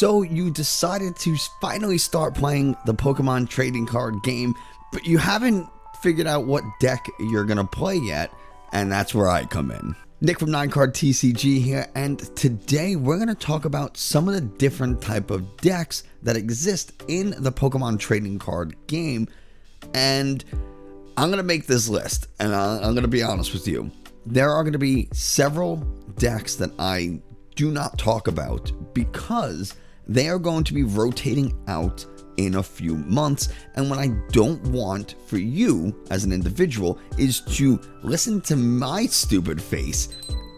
So you decided to finally start playing the Pokemon trading card game, but you haven't figured out what deck you're going to play yet, and that's where I come in. Nick from 9Card TCG here, and today we're going to talk about some of the different type of decks that exist in the Pokemon trading card game. And I'm going to make this list, and I'm going to be honest with you. There are going to be several decks that I do not talk about because they are going to be rotating out in a few months, and what I don't want for you as an individual is to listen to my stupid face,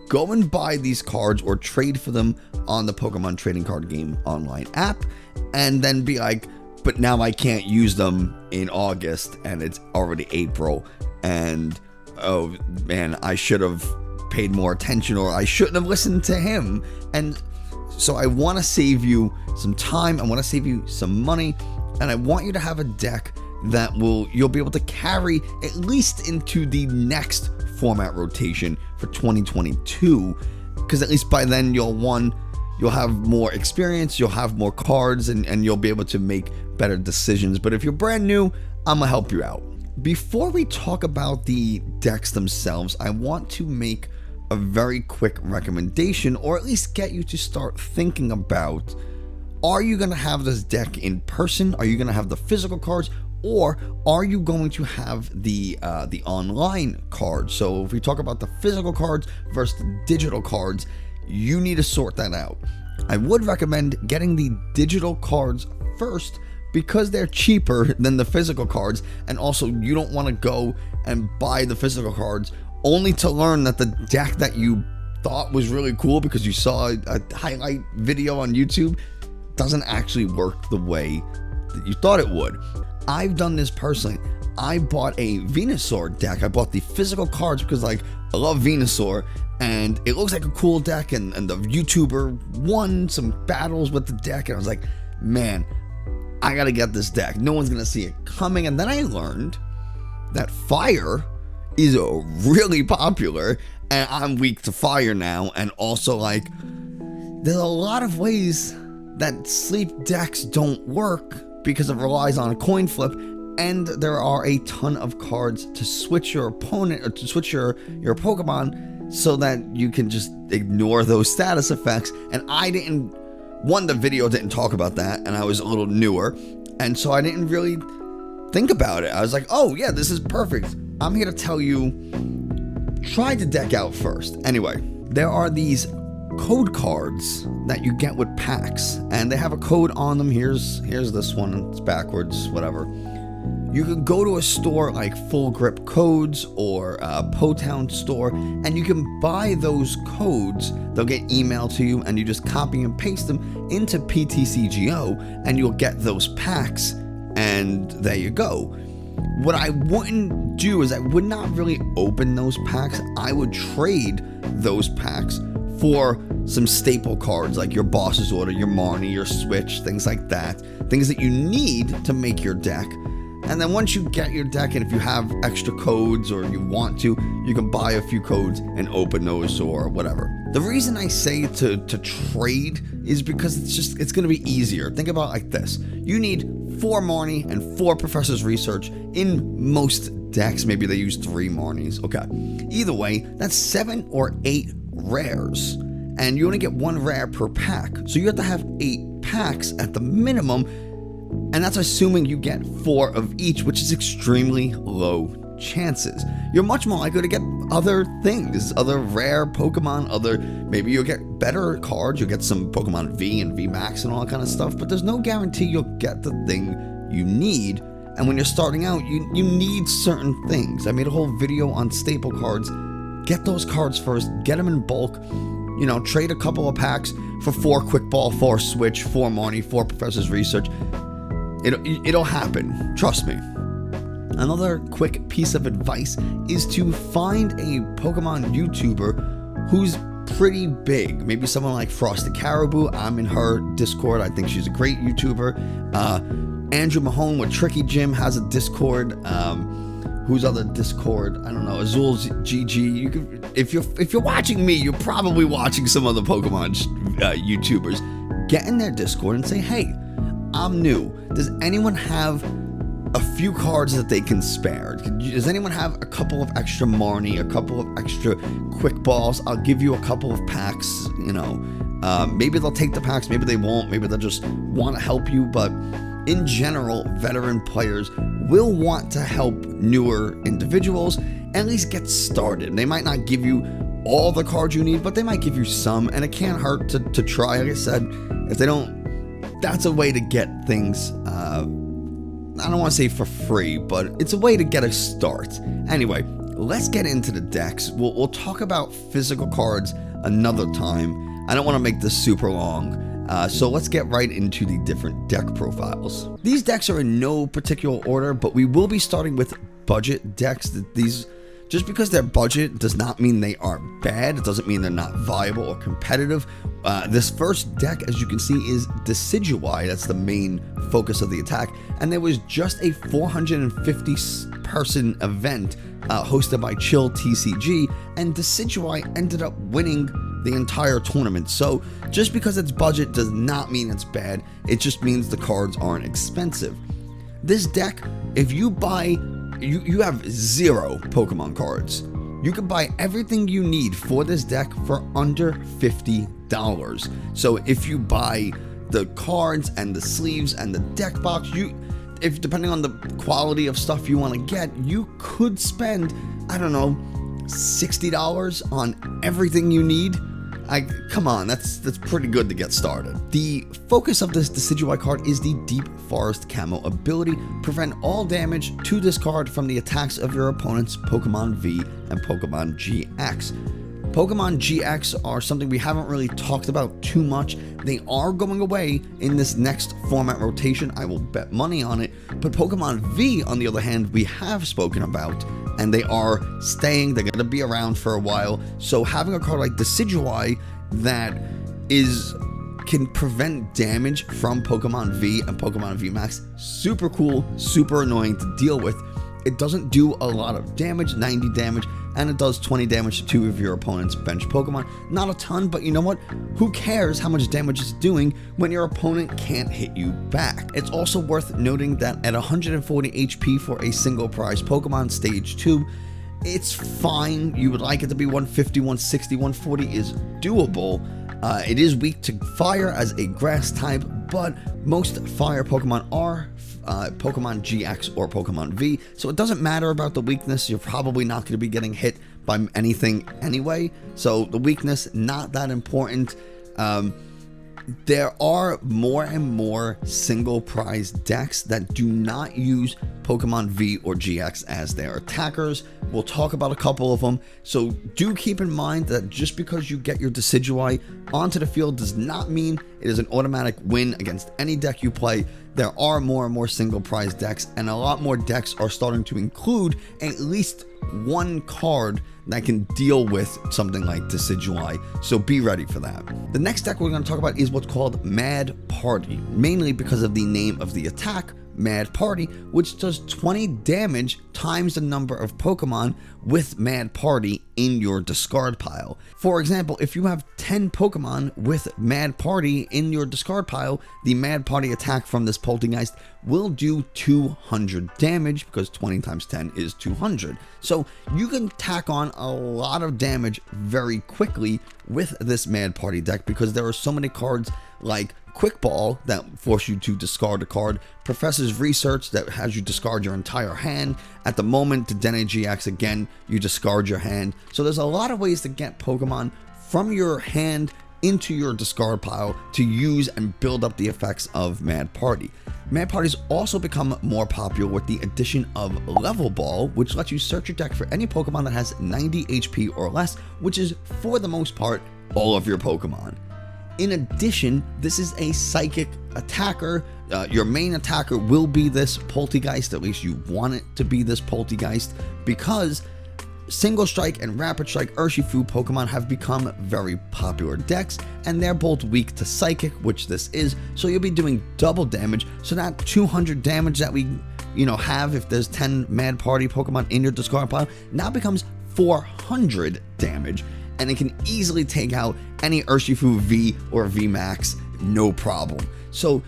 go and buy these cards or trade for them on the Pokemon trading card game online app, and then be like, but now I can't use them in August and it's already April, and oh man, I should have paid more attention, or I shouldn't have listened to him. And so I want to save you some time, I want to save you some money, and I want you to have a deck that you'll be able to carry at least into the next format rotation for 2022, because at least by then you'll have more experience, you'll have more cards, and you'll be able to make better decisions. But if you're brand new, I'm gonna help you out. Before we talk about the decks themselves, I want to make a very quick recommendation, or at least get you to start thinking about, are you going to have this deck in person? Are you going to have the physical cards, or are you going to have the online cards? So if we talk about the physical cards versus the digital cards, you need to sort that out. I would recommend getting the digital cards first because they're cheaper than the physical cards, and also you don't want to go and buy the physical cards only to learn that the deck that you thought was really cool because you saw a highlight video on YouTube doesn't actually work the way that you thought it would. I've done this personally. I bought a Venusaur deck. I bought the physical cards because I love Venusaur, and it looks like a cool deck, and the YouTuber won some battles with the deck, and I was like, man, I gotta get this deck. No one's gonna see it coming. And then I learned that fire is really popular, and I'm weak to fire now, and also like there's a lot of ways that sleep decks don't work because it relies on a coin flip, and there are a ton of cards to switch your opponent or to switch your Pokemon so that you can just ignore those status effects. And the video didn't talk about that, and I was a little newer, and so I didn't really think about it. I was like, oh yeah, this is perfect. I'm here to tell you, try the deck out first. Anyway, there are these code cards that you get with packs, and they have a code on them. Here's this one. It's backwards, whatever. You could go to a store like Full Grip Codes or a Potown store, and you can buy those codes. They'll get emailed to you, and you just copy and paste them into PTCGO, and you'll get those packs, and there you go. What I wouldn't do is I would not really open those packs. I would trade those packs for some staple cards like your Boss's Order, your Marnie, your Switch, things like that. Things that you need to make your deck. And then once you get your deck, and if you have extra codes or you want to, you can buy a few codes and open those or whatever. The reason I say to trade is because it's going to be easier. Think about it like this. You need 4 Marnie and 4 Professor's Research in most decks. Maybe they use 3 Marnies. Okay. Either way, that's 7 or 8 rares. And you only get 1 rare per pack. So you have to have 8 packs at the minimum. And that's assuming you get 4 of each, which is extremely low chances. You're much more likely to get other things, other rare Pokemon, maybe you'll get better cards, you'll get some Pokemon V and Vmax and all that kind of stuff, but there's no guarantee you'll get the thing you need. And when you're starting out, you need certain things. I made a whole video on staple cards. Get those cards first, get them in bulk, trade a couple of packs for 4 Quick Ball, 4 Switch, 4 Marnie, 4 Professor's Research. It'll happen, trust me. Another quick piece of advice is to find a Pokemon YouTuber who's pretty big. Maybe someone like Frosted Caribou. I'm in her Discord. I think she's a great YouTuber. Andrew Mahone with Tricky Jim has a Discord. Who's other Discord? I don't know. Azul's GG. You could, if you're watching me, you're probably watching some other Pokemon YouTubers. get in their Discord and say, hey, I'm new. Does anyone have a few cards that they can spare? Does anyone have a couple of extra Marnie, a couple of extra quick balls? I'll give you a couple of packs, you know. Maybe they'll take the packs, maybe they won't, maybe they'll just want to help you, but in general, veteran players will want to help newer individuals at least get started. They might not give you all the cards you need, but they might give you some, and it can't hurt to try. Like I said, if they don't, that's a way to get things, I don't want to say for free, but it's a way to get a start. Anyway, let's get into the decks. We'll talk about physical cards another time. I don't want to make this super long. So let's get right into the different deck profiles. These decks are in no particular order, but we will be starting with budget decks. These, just because they're budget does not mean they are bad. It doesn't mean they're not viable or competitive. This first deck, as you can see, is Decidueye. That's the main focus of the attack. And there was just a 450-person event hosted by Chill TCG, and Decidueye ended up winning the entire tournament. So just because it's budget does not mean it's bad. It just means the cards aren't expensive. This deck, if you buy, you have 0 Pokemon cards. You can buy everything you need for this deck for under $50. So if you buy the cards and the sleeves and the deck box, if depending on the quality of stuff you want to get, you could spend, I don't know, $60 on everything you need. Come on, that's pretty good to get started. The focus of this Decidueye card is the Deep Forest Camo ability. Prevent all damage to this card from the attacks of your opponent's Pokemon V and Pokemon GX. Pokemon GX are something we haven't really talked about too much. They are going away in this next format rotation. I will bet money on it. But Pokemon V, on the other hand, we have spoken about, and they are staying. They're going to be around for a while. So having a card like Decidueye that can prevent damage from Pokemon V and Pokemon Vmax, super cool, super annoying to deal with. It doesn't do a lot of damage, 90 damage, and it does 20 damage to 2 of your opponent's bench Pokemon. Not a ton, but you know what? Who cares how much damage it's doing when your opponent can't hit you back? It's also worth noting that at 140 HP for a single prize Pokemon Stage 2, it's fine. You would like it to be 150, 160, 140 is doable. It is weak to fire as a grass type, but most fire Pokemon are Pokemon GX or Pokemon V, so it doesn't matter about the weakness. You're probably not going to be getting hit by anything anyway, so the weakness, not that important. There are more and more single prize decks that do not use Pokemon V or GX as their attackers. We'll talk about a couple of them, so do keep in mind that just because you get your Decidueye onto the field does not mean it is an automatic win against any deck you play. There are more and more single prize decks, and a lot more decks are starting to include at least one card that can deal with something like Decidueye, so be ready for that. The next deck we're going to talk about is what's called Mad Party, mainly because of the name of the attack, Mad Party, which does 20 damage times the number of Pokemon with Mad Party in your discard pile. For example, if you have 10 Pokemon with Mad Party in your discard pile, the Mad Party attack from this Poltergeist will do 200 damage, because 20 times 10 is 200. So you can tack on a lot of damage very quickly with this Mad Party deck, because there are so many cards like Quick Ball that force you to discard a card, Professor's Research that has you discard your entire hand. At the moment, the Dene GX, again, you discard your hand. So there's a lot of ways to get Pokemon from your hand into your discard pile to use and build up the effects of Mad Party. Mad Party's also become more popular with the addition of Level Ball, which lets you search your deck for any Pokemon that has 90 HP or less, which is, for the most part, all of your Pokemon. In addition, this is a psychic attacker. Your main attacker will be this Poltergeist, at least you want it to be this Poltergeist, because Single Strike and Rapid Strike Urshifu Pokemon have become very popular decks, and they're both weak to Psychic, which this is, so you'll be doing double damage. So that 200 damage that we have if there's 10 Mad Party Pokemon in your discard pile now becomes 400 damage, and it can easily take out any Urshifu V or Vmax no problem. So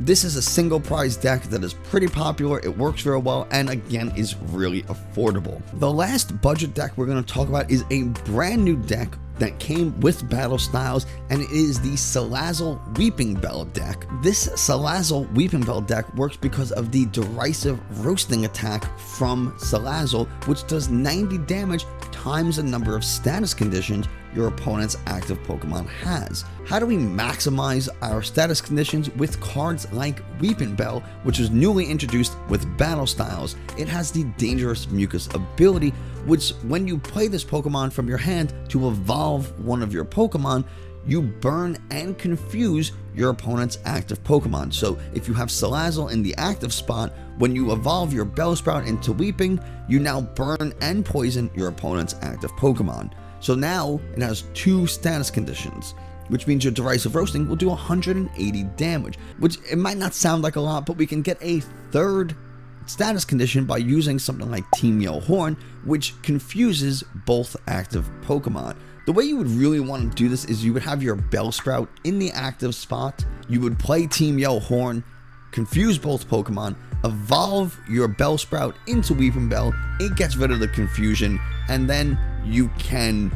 this is a single prize deck that is pretty popular, it works very well, and again is really affordable. The last budget deck we're going to talk about is a brand new deck that came with battle styles, and it is the Salazzle Weeping Bell deck. This Salazzle Weeping Bell deck works because of the derisive roasting attack from Salazzle, which does 90 damage times the number of status conditions your opponent's active Pokemon has. How do we maximize our status conditions? With cards like Weeping Bell, which was newly introduced with battle styles. It has the Dangerous Mucus ability, which when you play this Pokemon from your hand to evolve one of your Pokemon, you burn and confuse your opponent's active Pokemon. So if you have Salazzle in the active spot, when you evolve your Bellsprout into Weeping, you now burn and poison your opponent's active Pokemon. So now it has 2 status conditions, which means your derisive roasting will do 180 damage, which it might not sound like a lot, but we can get a 3rd status condition by using something like Team Yell Horn, which confuses both active Pokemon. The way you would really want to do this is you would have your Bellsprout in the active spot, you would play Team Yell Horn, confuse both Pokemon, evolve your Bellsprout into Weeping Bell, it gets rid of the confusion, and then you can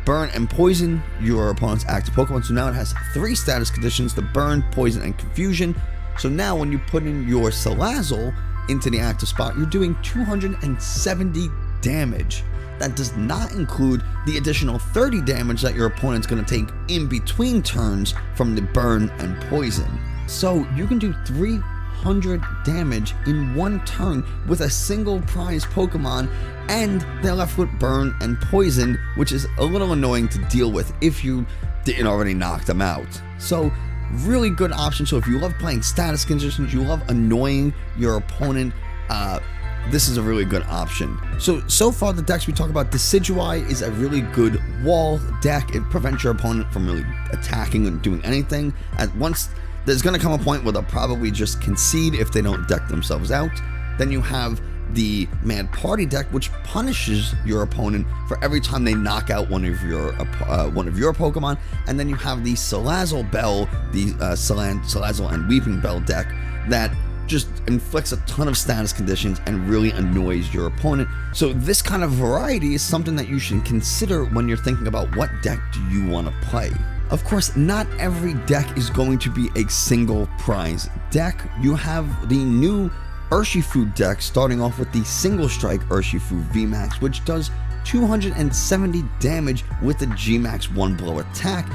burn and poison your opponent's active Pokemon. So now it has 3 status conditions: the burn, poison, and confusion. So now when you put in your Salazzle into the active spot, you're doing 270 damage. That does not include the additional 30 damage that your opponent's going to take in between turns from the burn and poison. So you can do 300 damage in 1 turn with a single prize Pokemon, and they're left with burn and poison, which is a little annoying to deal with if you didn't already knock them out. So really good option. So if you love playing status conditions, you love annoying your opponent, this is a really good option. So far the decks we talk about, Decidueye is a really good wall deck. It prevents your opponent from really attacking and doing anything. At once, there's going to come a point where they'll probably just concede if they don't deck themselves out. Then you have the Mad Party deck, which punishes your opponent for every time they knock out one of your Pokemon. And then you have the Salazzlebell, the Salazzle and Weeping Bell deck that just inflicts a ton of status conditions and really annoys your opponent. So this kind of variety is something that you should consider when you're thinking about what deck do you want to play. Of course, not every deck is going to be a single prize deck. You have the new Urshifu deck starting off with the Single Strike Urshifu Vmax, which does 270 damage with the Gmax 1-blow attack.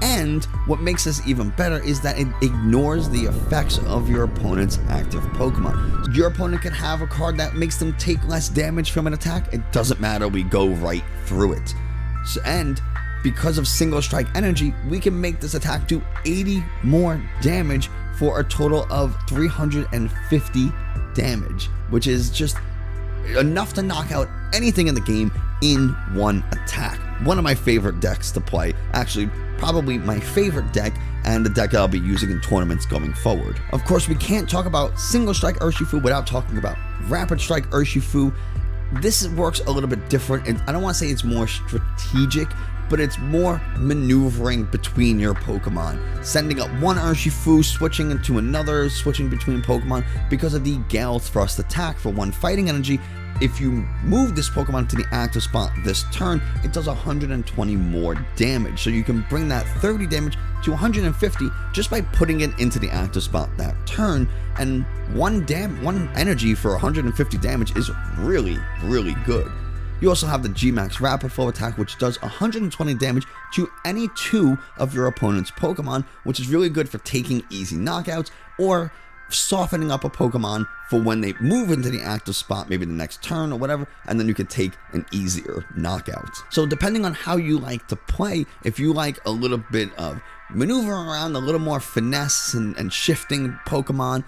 And what makes this even better is that it ignores the effects of your opponent's active Pokemon. Your opponent can have a card that makes them take less damage from an attack. It doesn't matter, we go right through it. And because of Single Strike energy, we can make this attack do 80 more damage for a total of 350 damage, which is just enough to knock out anything in the game in 1 attack. One of my favorite decks to play, actually probably my favorite deck, and the deck I'll be using in tournaments going forward. Of course, we can't talk about Single Strike Urshifu without talking about Rapid Strike Urshifu. This works a little bit different, and I don't want to say it's more strategic, but it's more maneuvering between your Pokemon. Sending up one Urshifu, switching into another, switching between Pokemon because of the Gale Thrust attack for 1 fighting energy. If you move this Pokemon to the active spot this turn, it does 120 more damage. So you can bring that 30 damage to 150 just by putting it into the active spot that turn. And one energy for 150 damage is really, really good. You also have the Gmax Rapid Flow attack, which does 120 damage to any 2 of your opponent's Pokemon, which is really good for taking easy knockouts or softening up a Pokemon for when they move into the active spot, maybe the next turn or whatever, and then you can take an easier knockout. So depending on how you like to play, if you like a little bit of maneuvering around, a little more finesse and shifting Pokemon,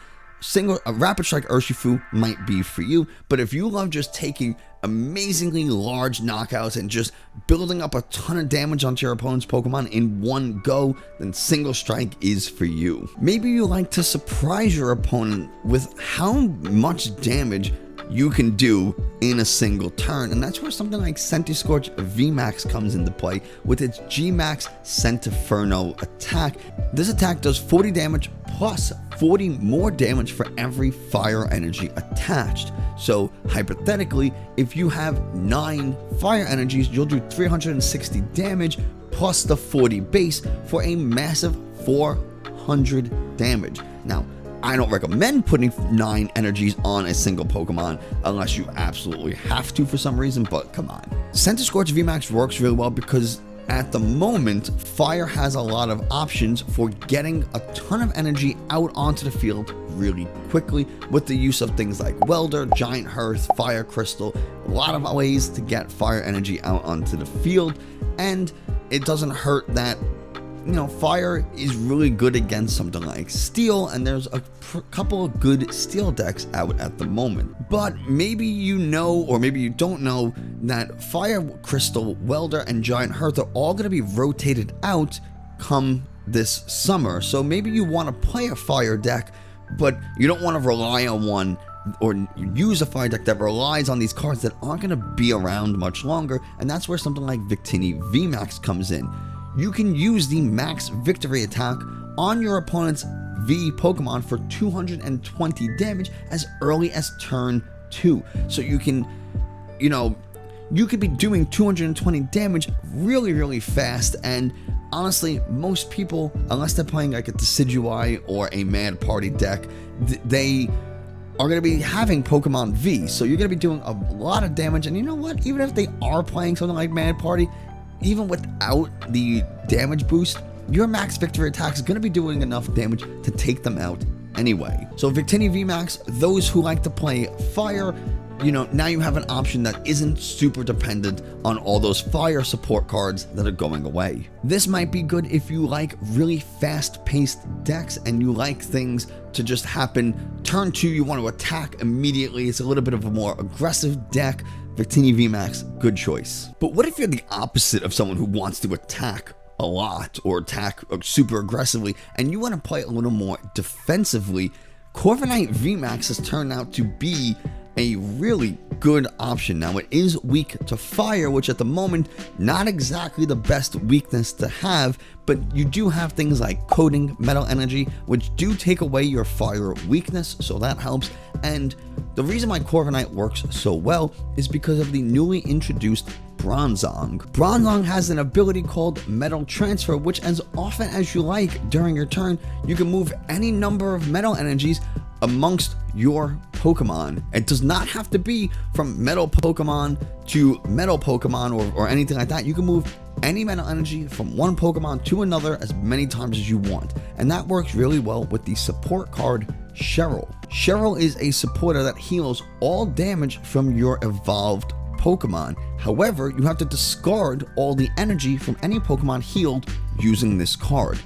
a Rapid Strike Urshifu might be for you. But if you love just taking amazingly large knockouts and just building up a ton of damage onto your opponent's Pokemon in one go, then Single Strike is for you. Maybe you like to surprise your opponent with how much damage you can do in a single turn. And that's where something like Centiskorch Vmax comes into play with its Gmax Centiferno attack. This attack does 40 damage plus 40 more damage for every fire energy attached. So hypothetically, if you have 9 fire energies, you'll do 360 damage plus the 40 base for a massive 400 damage. Now, I don't recommend putting 9 energies on a single Pokemon unless you absolutely have to for some reason, but come on. Centiskorch Vmax works really well because at the moment, Fire has a lot of options for getting a ton of energy out onto the field really quickly with the use of things like Welder, Giant Hearth, Fire Crystal, a lot of ways to get fire energy out onto the field, and it doesn't hurt that, you know, Fire is really good against something like Steel, and there's a couple of good Steel decks out at the moment. But maybe you know, or maybe you don't know, that Fire Crystal, Welder, and Giant Hearth are all going to be rotated out come this summer. So maybe you want to play a Fire deck, but you don't want to rely on one or use a Fire deck that relies on these cards that aren't going to be around much longer, and that's where something like Victini Vmax comes in. You can use the max victory attack on your opponent's V Pokemon for 220 damage as early as turn 2. So you can, you know, you could be doing 220 damage really fast, and honestly, most people, unless they're playing like a Decidueye or a Mad Party deck, they are going to be having Pokemon V, so you're going to be doing a lot of damage. And you know what, even if they are playing something like Mad Party, even without the damage boost, your max victory attack is going to be doing enough damage to take them out anyway. So Victini Vmax, those who like to play Fire, you know, now you have an option that isn't super dependent on all those Fire support cards that are going away. This might be good if you like really fast-paced decks and you like things to just happen. Turn 2, you want to attack immediately. It's a little bit of a more aggressive deck. Victini Vmax, good choice. But what if you're the opposite of someone who wants to attack a lot or attack super aggressively and you want to play a little more defensively? Corviknight Vmax has turned out to be a really good option. Now, it is weak to Fire, which at the moment, not exactly the best weakness to have, but you do have things like Coding, Metal Energy, which do take away your Fire weakness, so that helps. And the reason why Corviknight works so well is because of the newly introduced Bronzong. Bronzong has an ability called Metal Transfer, which as often as you like during your turn, you can move any number of Metal Energies amongst your Pokemon. It does not have to be from Metal Pokemon to Metal Pokemon or anything like that. You can move any Metal Energy from one Pokemon to another as many times as you want. And that works really well with the support card Cheryl. Cheryl is a supporter that heals all damage from your evolved Pokemon. However, you have to discard all the energy from any Pokemon healed using this card.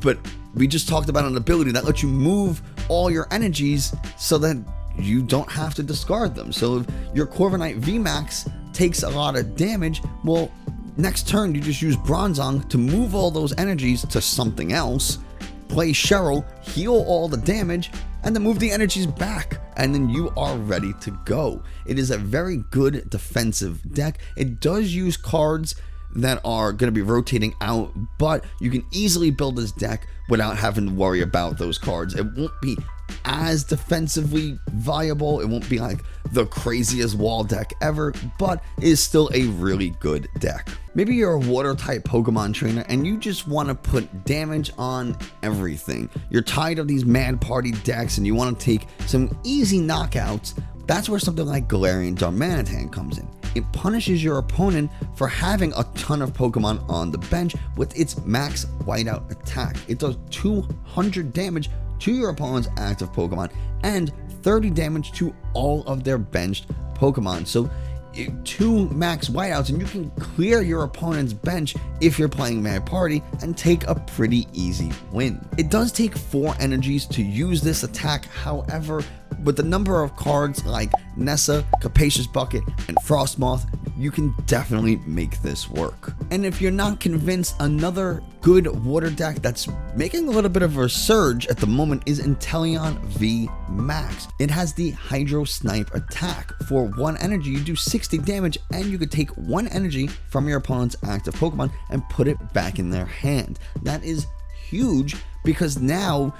But we just talked about an ability that lets you move all your energies so that you don't have to discard them. So if your Corviknight Vmax takes a lot of damage, well, next turn you just use Bronzong to move all those energies to something else, play Cheryl, heal all the damage, and then move the energies back, and then you are ready to go. It is a very good defensive deck. It does use cards that are going to be rotating out, but you can easily build this deck without having to worry about those cards. It won't be as defensively viable. It won't be like the craziest wall deck ever, but it is still a really good deck. Maybe you're a water type Pokemon trainer and you just want to put damage on everything. You're tired of these Mad Party decks and you want to take some easy knockouts. That's where something like Galarian Darmanitan comes in. It punishes your opponent for having a ton of Pokemon on the bench with its max whiteout attack. It does 200 damage to your opponent's active Pokemon and 30 damage to all of their benched Pokemon. So 2 max whiteouts and you can clear your opponent's bench if you're playing Mad Party and take a pretty easy win. It does take 4 energies to use this attack. However, with the number of cards like Nessa, Capacious Bucket, and Frostmoth, you you can definitely make this work. And if you're not convinced, another good water deck that's making a little bit of a surge at the moment is Inteleon Vmax. It has the Hydro Snipe attack. For 1 energy, you do 60 damage, and you could take 1 energy from your opponent's active Pokemon and put it back in their hand. That is huge, because now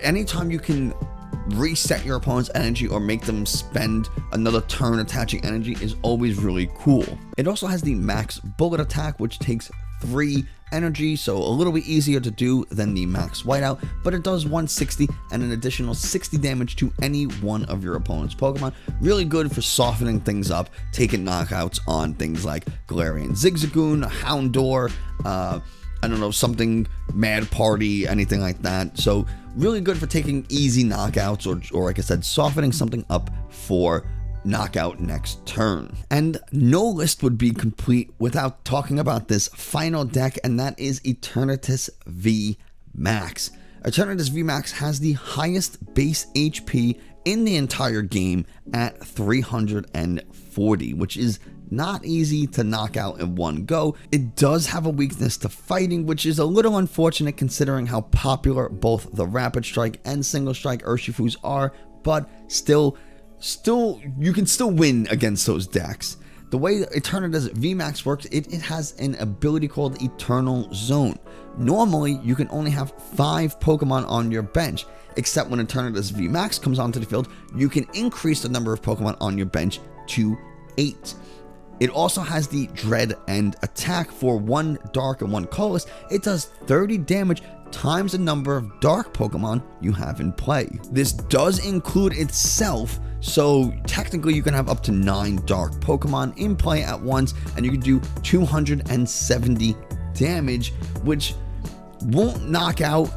anytime you can reset your opponent's energy or make them spend another turn attaching energy is always really cool. It also has the Max Bullet attack, which takes 3 energy, so a little bit easier to do than the Max Whiteout, but it does 160 and an additional 60 damage to any one of your opponent's Pokemon. Really good for softening things up, taking knockouts on things like Galarian Zigzagoon, Houndour, I don't know, something Mad Party, anything like that. So really good for taking easy knockouts or like I said, softening something up for knockout next turn. And no list would be complete without talking about this final deck, and that is Eternatus Vmax. Eternatus Vmax has the highest base HP in the entire game at 340, which is not easy to knock out in one go. It does have a weakness to fighting, which is a little unfortunate considering how popular both the Rapid Strike and Single Strike Urshifus are, but still you can still win against those decks. The way Eternatus Vmax works, it has an ability called Eternal Zone. Normally, you can only have 5 Pokemon on your bench, except when Eternatus Vmax comes onto the field, you can increase the number of Pokemon on your bench to 8. It also has the Dread End attack. For 1 dark and 1 colorless. It does 30 damage times the number of dark Pokemon you have in play. This does include itself, so technically you can have up to 9 dark Pokemon in play at once, and you can do 270 damage, which won't knock out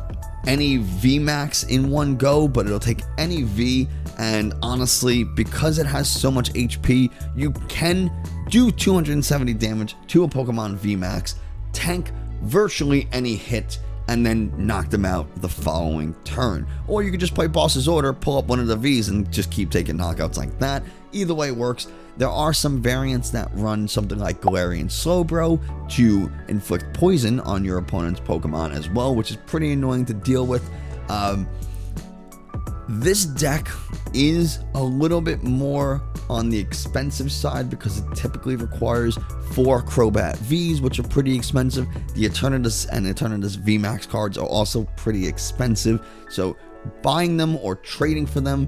any Vmax in one go, but it'll take any V. And honestly, because it has so much HP, you can do 270 damage to a Pokemon Vmax, tank virtually any hit, and then knock them out the following turn. Or you could just play Boss's Order, pull up one of the Vs, and just keep taking knockouts like that. Either way works. There are some variants that run something like Galarian Slowbro to inflict poison on your opponent's Pokemon as well, which is pretty annoying to deal with. This deck is a little bit more on the expensive side because it typically requires 4 Crobat Vs, which are pretty expensive. The Eternatus and Eternatus Vmax cards are also pretty expensive, so buying them or trading for them,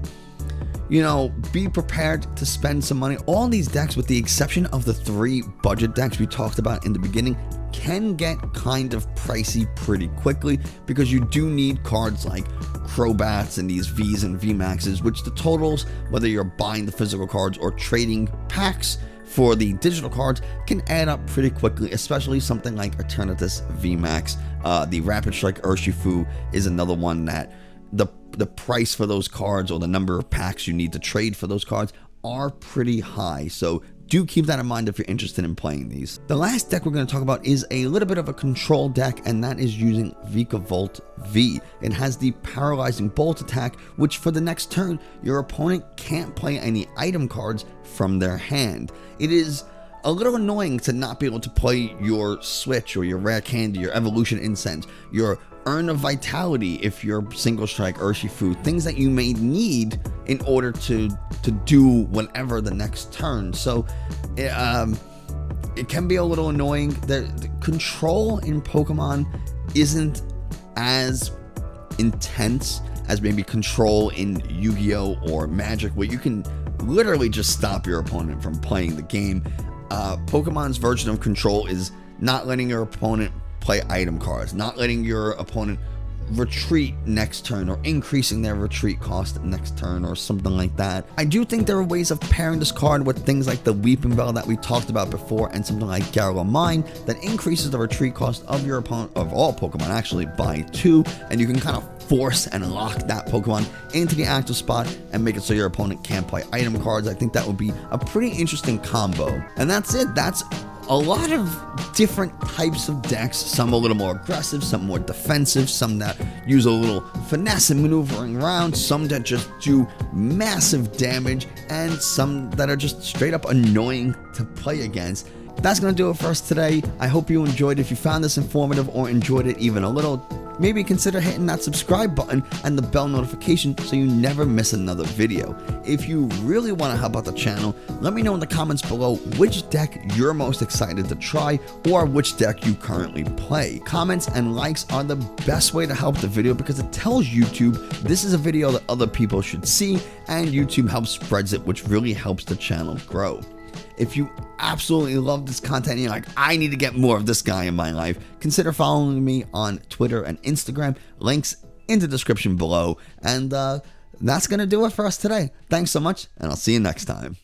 you know, be prepared to spend some money. All these decks, with the exception of the 3 budget decks we talked about in the beginning, can get kind of pricey pretty quickly because you do need cards like Crobats and these Vs and Vmaxes, which the totals, whether you're buying the physical cards or trading packs for the digital cards, can add up pretty quickly, especially something like Eternatus Vmax. The Rapid Strike Urshifu is another one that the price for those cards or the number of packs you need to trade for those cards are pretty high, so do keep that in mind if you're interested in playing these. The last deck we're going to talk about is a little bit of a control deck, and that is using Vikavolt V. It has the Paralyzing Bolt attack, which for the next turn, your opponent can't play any item cards from their hand. It is a little annoying to not be able to play your Switch or your Rare Candy, your Evolution Incense, your Urn of Vitality if you're Single Strike Urshifu, things that you may need in order to do whatever the next turn. So it can be a little annoying. The control in Pokemon isn't as intense as maybe control in Yu-Gi-Oh! Or Magic, where you can literally just stop your opponent from playing the game. Pokemon's version of control is not letting your opponent play item cards, not letting your opponent retreat next turn, or increasing their retreat cost next turn, or something like that. I do think there are ways of pairing this card with things like the Weeping Bell that we talked about before, and something like Garlemine that increases the retreat cost of your opponent, of all Pokemon actually, by 2, and you can kind of force and lock that Pokemon into the active spot and make it so your opponent can't play item cards. I think that would be a pretty interesting combo. And that's it. That's a lot of different types of decks, some a little more aggressive, some more defensive, some that use a little finesse and maneuvering around, some that just do massive damage, and some that are just straight up annoying to play against. That's going to do it for us today. I hope you enjoyed. If you found this informative or enjoyed it even a little, maybe consider hitting that subscribe button and the bell notification so you never miss another video. If you really want to help out the channel, let me know in the comments below which deck you're most excited to try or which deck you currently play. Comments and likes are the best way to help the video because it tells YouTube this is a video that other people should see, and YouTube helps spreads it, which really helps the channel grow. If you absolutely love this content and you're like, I need to get more of this guy in my life, consider following me on Twitter and Instagram. Links in the description below. And that's going to do it for us today. Thanks so much, and I'll see you next time.